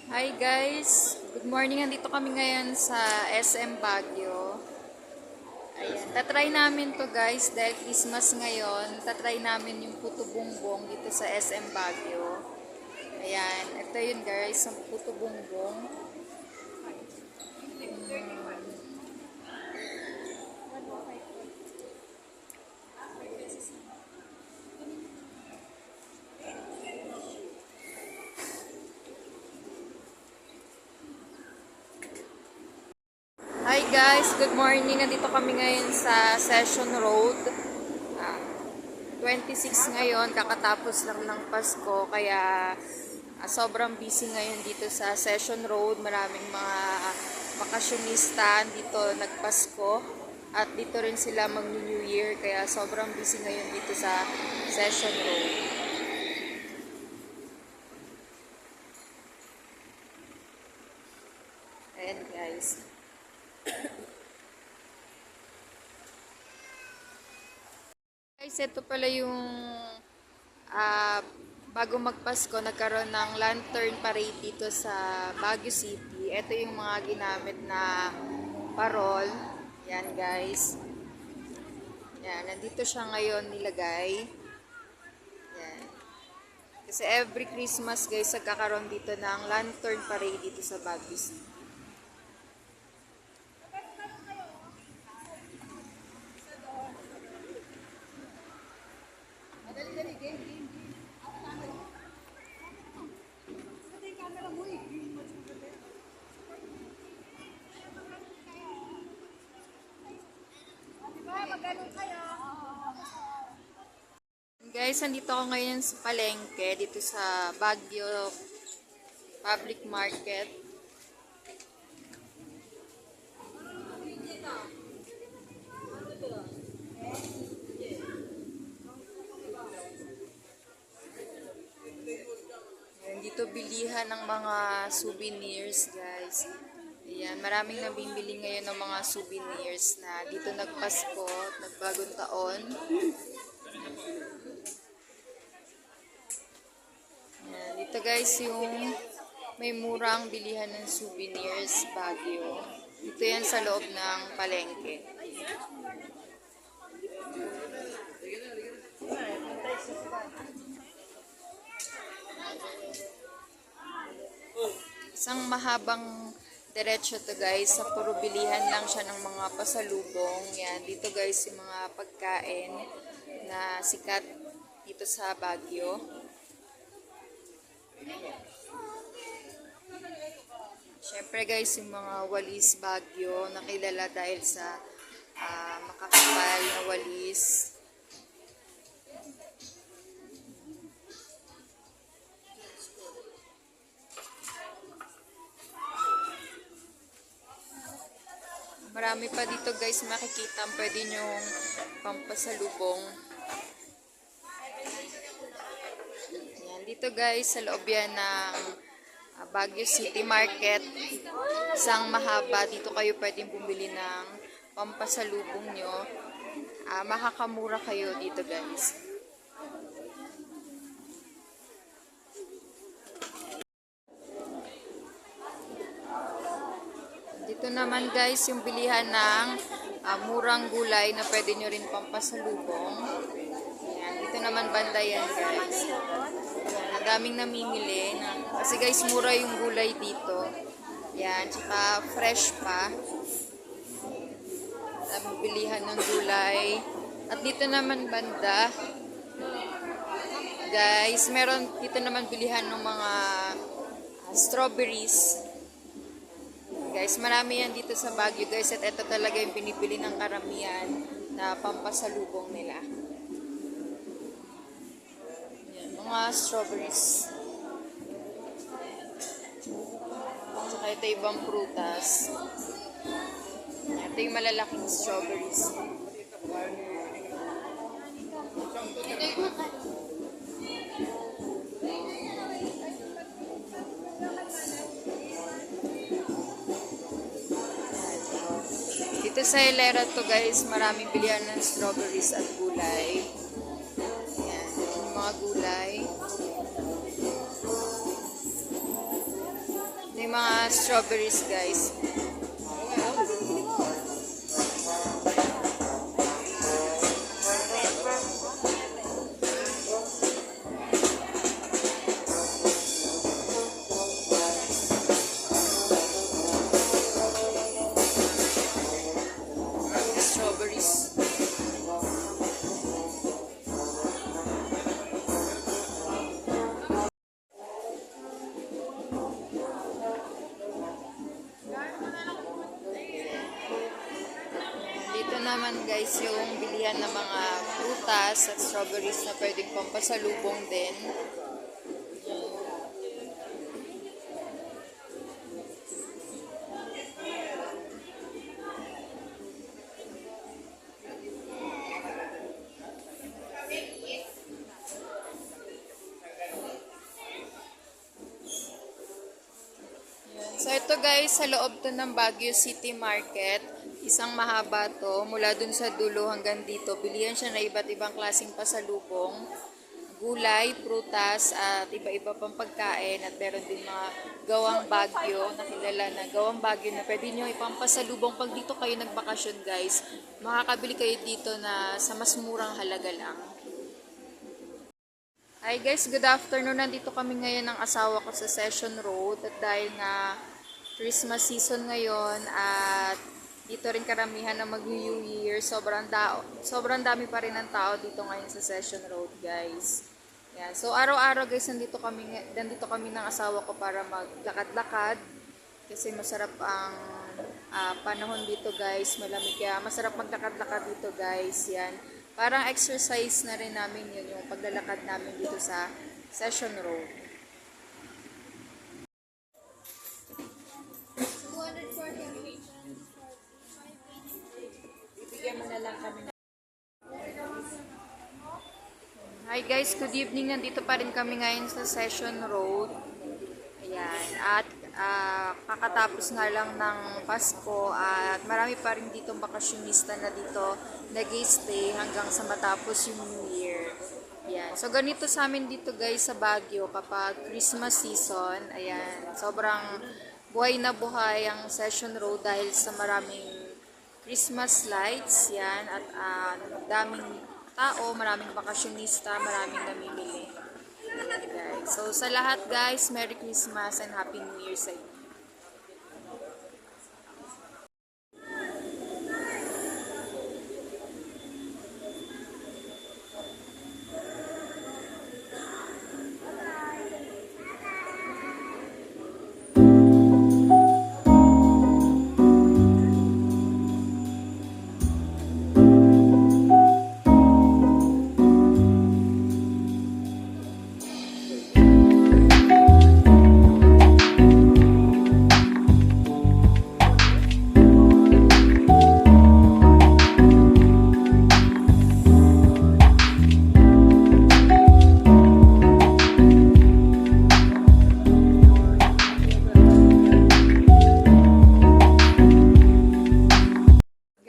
Hi guys! Good morning. Andito kami ngayon sa SM Baguio. Ayan. Tatry namin to guys dahil Christmas ngayon. Tatry namin yung puto bongbong dito sa SM Baguio. Ayan. Ito yun guys, ang puto bongbong. Hi guys! Good morning. Nandito kami ngayon sa Session Road. Ah, 26 ngayon. Kakatapos lang ng Pasko. Kaya sobrang busy ngayon dito sa Session Road. Maraming mga bakasyonista dito nagpasko. At dito rin sila mag-New Year. Kaya sobrang busy ngayon dito sa Session Road. Ayan guys. Guys, ito pala yung ah, bago magpasko, nagkaroon ng lantern parade dito sa Baguio City. Ito yung mga ginamit na parol. Yan guys. Yan, nandito siya ngayon nilagay. Yan. Kasi every Christmas guys, nagkakaroon dito ng lantern parade dito sa Baguio City. Guys, nandito ako ngayon sa palengke, dito sa Baguio Public Market. Dito bilihan ng mga souvenirs, guys. Ayan, maraming nabibili ngayon ng mga souvenirs na dito nagpasko at nagbagong taon. Ayan, dito guys yung may murang bilihan ng souvenirs, Baguio. Dito yan sa loob ng palengke. Isang mahabang diretso to guys, sa puro bilihan lang siya ng mga pasalubong. Yan, dito guys yung mga pagkain na sikat dito sa Baguio. Siyempre guys, yung mga walis Baguio, nakilala dahil sa makakapal na walis. Marami pa dito guys makikita pwede nyong pampasalubong. Ayan, dito guys sa loob yan ng Baguio City Market. Isang mahaba, dito kayo pwedeng bumili ng pampasalubong nyo. Makakamura kayo dito guys. Dito naman guys yung bilihan ng murang gulay na pwede nyo rin pampasalubong. Ayan, dito naman banda yan guys. Ayan, ang daming namimili. Kasi guys mura yung gulay dito. Ayan, tsaka fresh pa. Daming bilihan ng gulay. At dito naman banda guys, meron dito naman bilihan ng mga strawberries. Guys, marami yan dito sa Baguio guys at ito talaga yung binibili ng karamihan na pampasalubong nila. Yan, mga strawberries. Saka ito ibang prutas. Yan, ito yung malalaking strawberries. Dito sa Hilera to guys, maraming bilihan ng strawberries at gulay. Ayan, yung mga gulay. mga strawberries, guys. Strawberries. Dito naman guys yung bilihan ng mga prutas at strawberries na pwedeng pampasalubong din. So ito guys, sa loob to ng Baguio City Market, isang mahaba to, mula dun sa dulo hanggang dito. Bilihan siya na iba't ibang klaseng pasalubong, gulay, prutas, at iba-iba pang pagkain. At meron din mga gawang Baguio, na kilala na gawang Baguio na pwede nyo ipampasalubong pag dito kayo nagbakasyon guys. Makakabili kayo dito na sa mas murang halaga lang. Hi guys, good afternoon. Nandito kami ngayon ng asawa ko sa Session Road at dahil nga Christmas season ngayon at dito rin karamihan na mag-New Year, sobrang dami pa rin ng tao dito ngayon sa Session Road, guys. Yan. So araw-araw guys, nandito kami ng asawa ko para maglakad-lakad kasi masarap ang panahon dito, guys. Malamig kaya masarap maglakad-lakad dito, guys. Yan. Parang exercise na rin namin yun, yung paglalakad namin dito sa Session Road. Bibigyan mo na lang kami. Hi guys, good evening. Nandito pa rin kami ngayon sa Session Road. Ayan. At kakatapos nga lang ng Pasko at marami pa rin dito bakasyonista na dito nag-stay hanggang sa matapos yung New Year. Ayan. So ganito sa amin dito guys sa Baguio kapag Christmas season. Ayan. Sobrang buhay na buhay ang Session Road dahil sa maraming Christmas lights. Yan. At daming tao, maraming bakasyonista, maraming namimili. Guys. So sa lahat guys, Merry Christmas and Happy New Year sa inyo.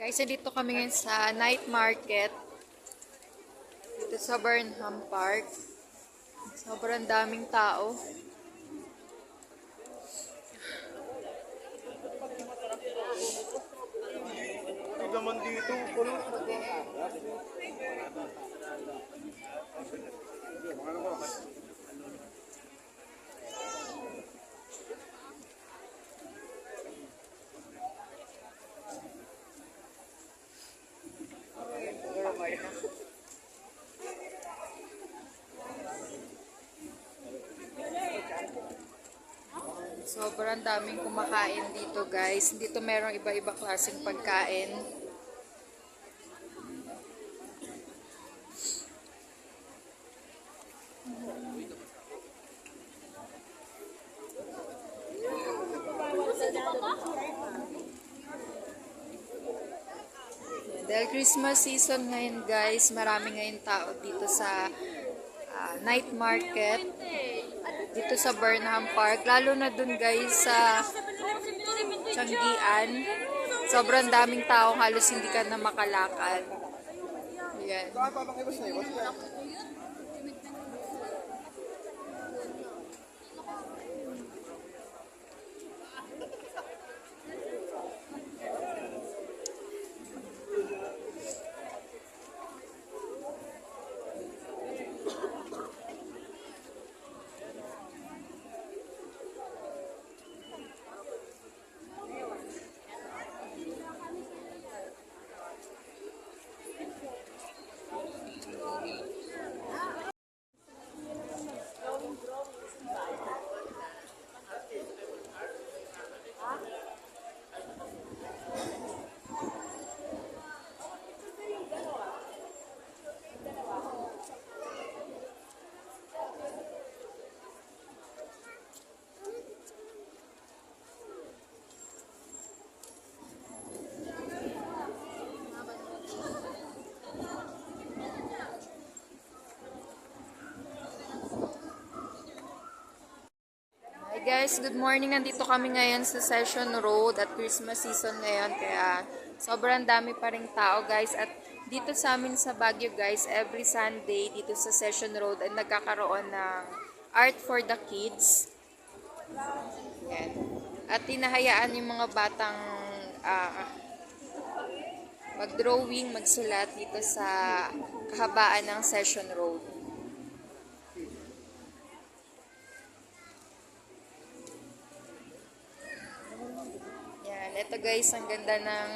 Guys, dito kami ngayon sa night market dito sa Burnham Park. Sobrang daming tao. Naman dito, puno. Sobrang daming kumakain dito guys. Dito merong iba-iba klaseng pagkain. Dahil Christmas season ngayon guys, marami ngayon tao dito sa night market dito sa Burnham Park, lalo na dun guys sa Tianggian. Sobrang daming tao, halos hindi ka na makalakad. Ayan. Hey guys, good morning. Nandito kami ngayon sa Session Road at Christmas season ngayon kaya sobrang dami pa ring tao guys. At dito sa amin sa Baguio guys, every Sunday dito sa Session Road ay nagkakaroon ng Art for the Kids. Yan. At tinahayaan yung mga batang mag-drawing, magsulat dito sa kahabaan ng Session Road. Yan, ito guys, ang ganda ng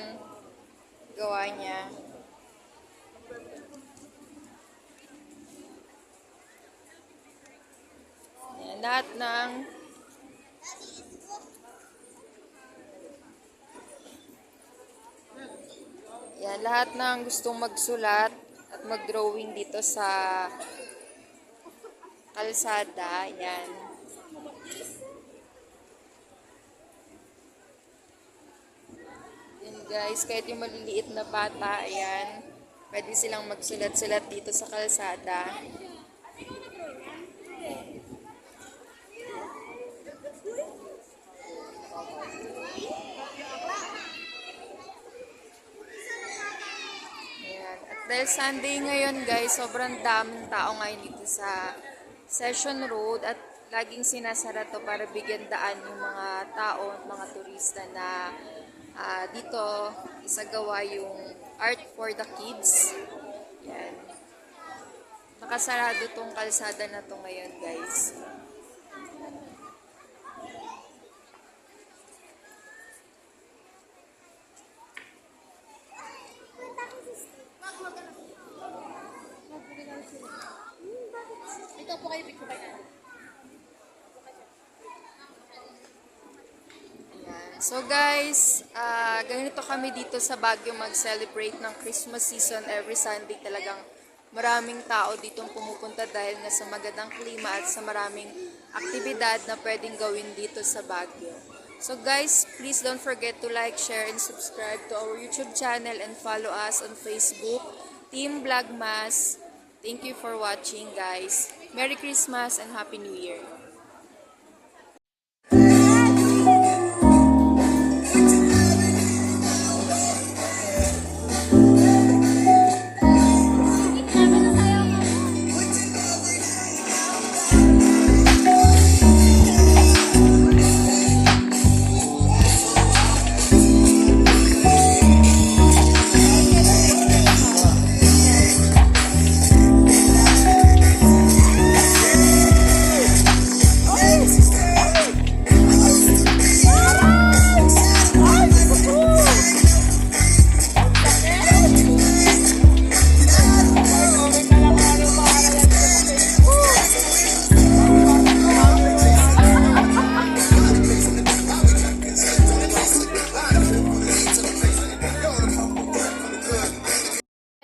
gawa niya. Yan, lahat ng gustong magsulat at mag-drawing dito sa kalsada, yan. Yan guys, kahit yung maliliit na bata, ayan, pwede silang magsulat-sulat dito sa kalsada. Ayan. At dahil Sunday ngayon guys, sobrang daming tao ngayon dito sa Session Road at laging sinasara to para bigyan daan yung mga tao at mga turista na dito isagawa yung Art for the Kids. Yan. Nakasarado tong kalsada na to ngayon guys. Ito po kayo, picture kayo. So guys, ganito kami dito sa Baguio mag-celebrate ng Christmas season every Sunday. Talagang maraming tao ditong pumupunta dahil nga sa magandang klima at sa maraming aktibidad na pwedeng gawin dito sa Baguio. So guys, please don't forget to like, share, and subscribe to our YouTube channel and follow us on Facebook, Team Vlogmas. Thank you for watching guys. Merry Christmas and Happy New Year.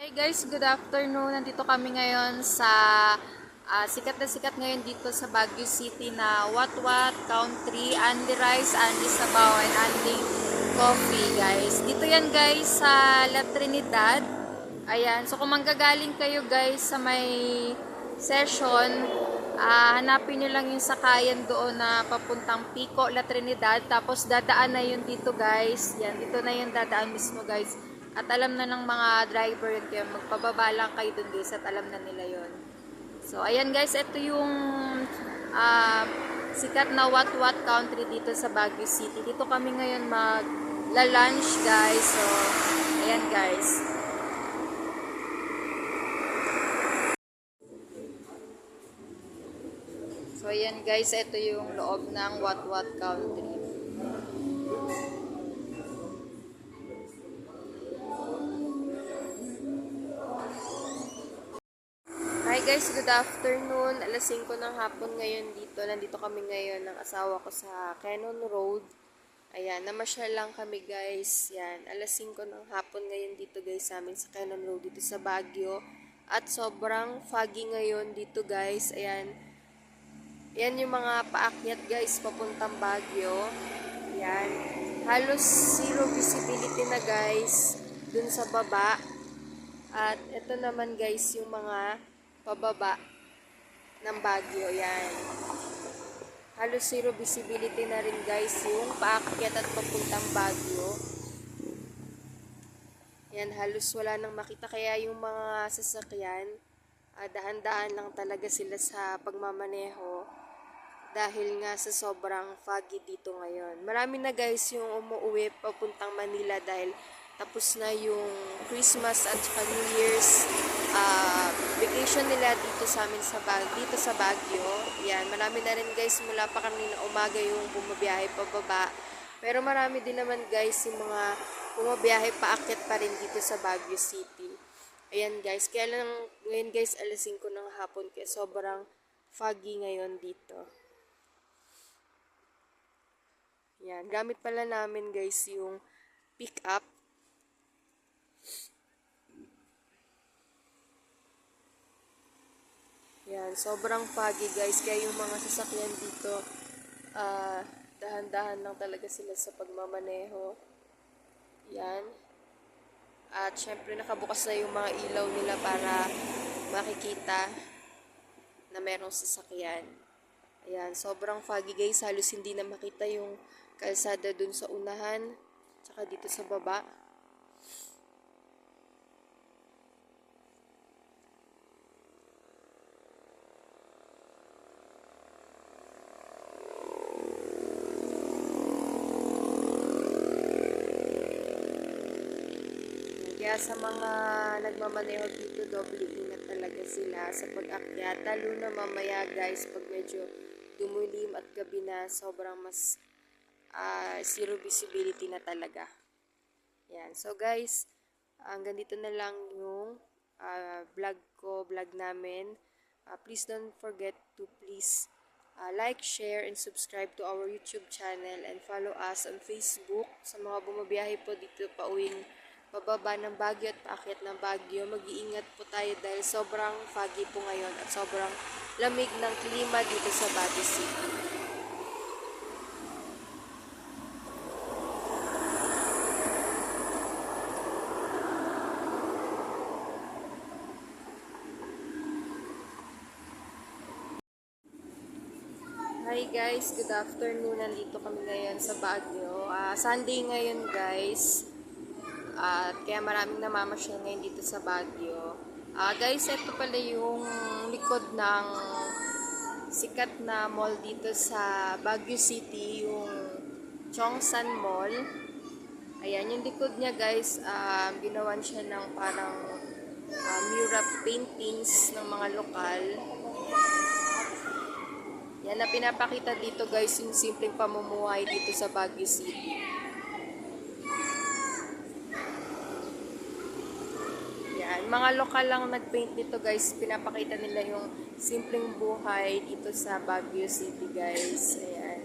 Hey guys, good afternoon. Nandito kami ngayon sa sikat na sikat ngayon dito sa Baguio City na What Country, Andy Rice, Andy Sabaw, and Andy Coffee guys. Dito yan guys sa La Trinidad. Ayan, so kung manggagaling kayo guys sa may session, hanapin nyo lang yung sakayan doon na papuntang Pico, La Trinidad. Tapos dadaan na yun dito guys. Yan, dito na yung dadaan mismo guys. At alam na ng mga driver yun, kaya magpababa lang kayo dun guys at alam na nila yon. So ayan guys, ito yung sikat na What Country dito sa Baguio City. Dito kami ngayon magla-lunch guys. So ayan guys. So ayan guys, ito yung loob ng What Country. Hi guys, good afternoon. Alas 5 ng hapon ngayon dito. Nandito kami ngayon ng asawa ko sa Cannon Road. Ayan, namasyal lang kami guys. Yan, alas 5 ng hapon ngayon dito guys sa amin sa Cannon Road dito sa Baguio. At sobrang foggy ngayon dito guys. Ayan. Yan yung mga paakyat guys papuntang Baguio. Yan. Halos zero visibility na guys dun sa baba. At ito naman guys yung mga pababa ng Baguio. Yan. halos zero visibility na rin guys yung paakyat at papuntang Baguio. Yan, halos wala nang makita. Kaya yung mga sasakyan, dahan-dahan lang talaga sila sa pagmamaneho. Dahil nga sa sobrang foggy dito ngayon. Marami na guys yung umuwi papuntang Manila dahil tapos na yung Christmas at saka New Year's vacation nila dito sa amin dito sa Baguio. Yan, marami na rin guys mula pa kanina umaga yung bumabiyahe pababa. Pero marami din naman guys yung mga bumabiyahe paakyat pa rin dito sa Baguio City. Ayan guys, kaya lang ngayon guys alas 5 ng hapon kaya sobrang foggy ngayon dito. Yan, gamit pala namin guys yung pick up. Yan, sobrang foggy guys. Kaya yung mga sasakyan dito, dahan-dahan lang talaga sila sa pagmamaneho. Yan. At syempre nakabukas na yung mga ilaw nila para makikita na merong sasakyan. Ayan, sobrang foggy guys. Halos hindi na makita yung kalsada dun sa unahan. Tsaka dito sa baba. Kaya sa mga nagmamaneho dito, doble ingat talaga sila sa pag-akyat. Lalo na mamaya guys, pag medyo dumulim at gabi na, sobrang mas zero visibility na talaga. Yan. So guys, hanggang dito na lang yung vlog namin. Please don't forget to like, share, and subscribe to our YouTube channel and follow us on Facebook. Sa mga bumabiyahe po dito pauwing pababa ng Baguio at paakyat ng Baguio, mag-iingat po tayo dahil sobrang foggy po ngayon at sobrang lamig ng klima dito sa Baguio City. Hi guys, good afternoon. Nandito kami ngayon sa Baguio. Sunday ngayon guys. At kaya maraming namamasyal ngayon dito sa Baguio. Guys, ito pala yung likod ng sikat na mall dito sa Baguio City, yung Chongsan Mall. Ayan, yung likod niya guys, ginawan siya ng parang mural paintings ng mga lokal. Yan na pinapakita dito guys, yung simpleng pamumuhay dito sa Baguio City. Yan, mga lokal lang nagpaint dito guys, pinapakita nila yung simpleng buhay dito sa Baguio City guys. Ayan.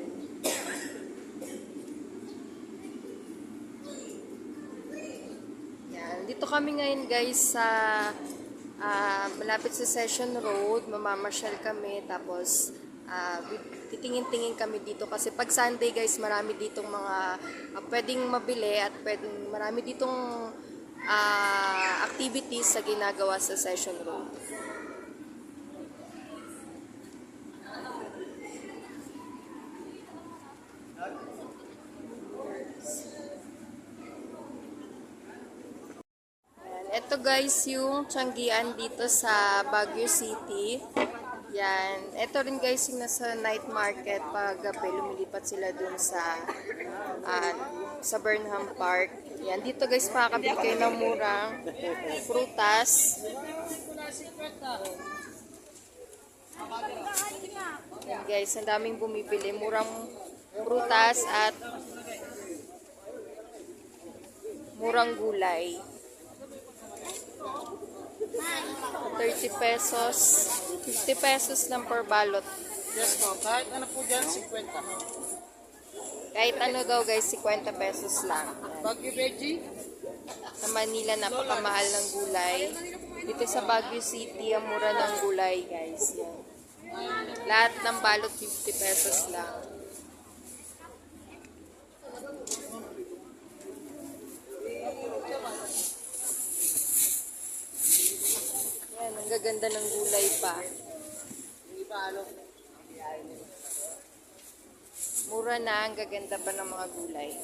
Yan, dito kami ngayon guys sa malapit sa Session Road, mamamasyal kami tapos titingin-tingin kami dito kasi pag Sunday guys marami ditong mga pwedeng mabili at marami ditong activities sa ginagawa sa Session Road. Ito guys yung Tianggian dito sa Baguio City. Yan. Ito rin guys yung nasa night market. Pag gabi, lumilipat sila dun sa Burnham Park. Yan. Dito guys, makakabili kayo ng murang prutas. Yan guys, ang daming bumibili. Murang prutas at murang gulay. 30 pesos. 50 pesos lang per balot. Yes po, kahit ano po dyan, 50. Kahit ano daw guys, 50 pesos lang. Baguio veggie? Sa Manila, napakamahal ng gulay. Dito sa Baguio City, ang mura ng gulay guys. Yan. Lahat ng balot, 50 pesos lang. Yan, ang gaganda ng gulay pa. Mura na, ang gaganda pa ng mga gulay.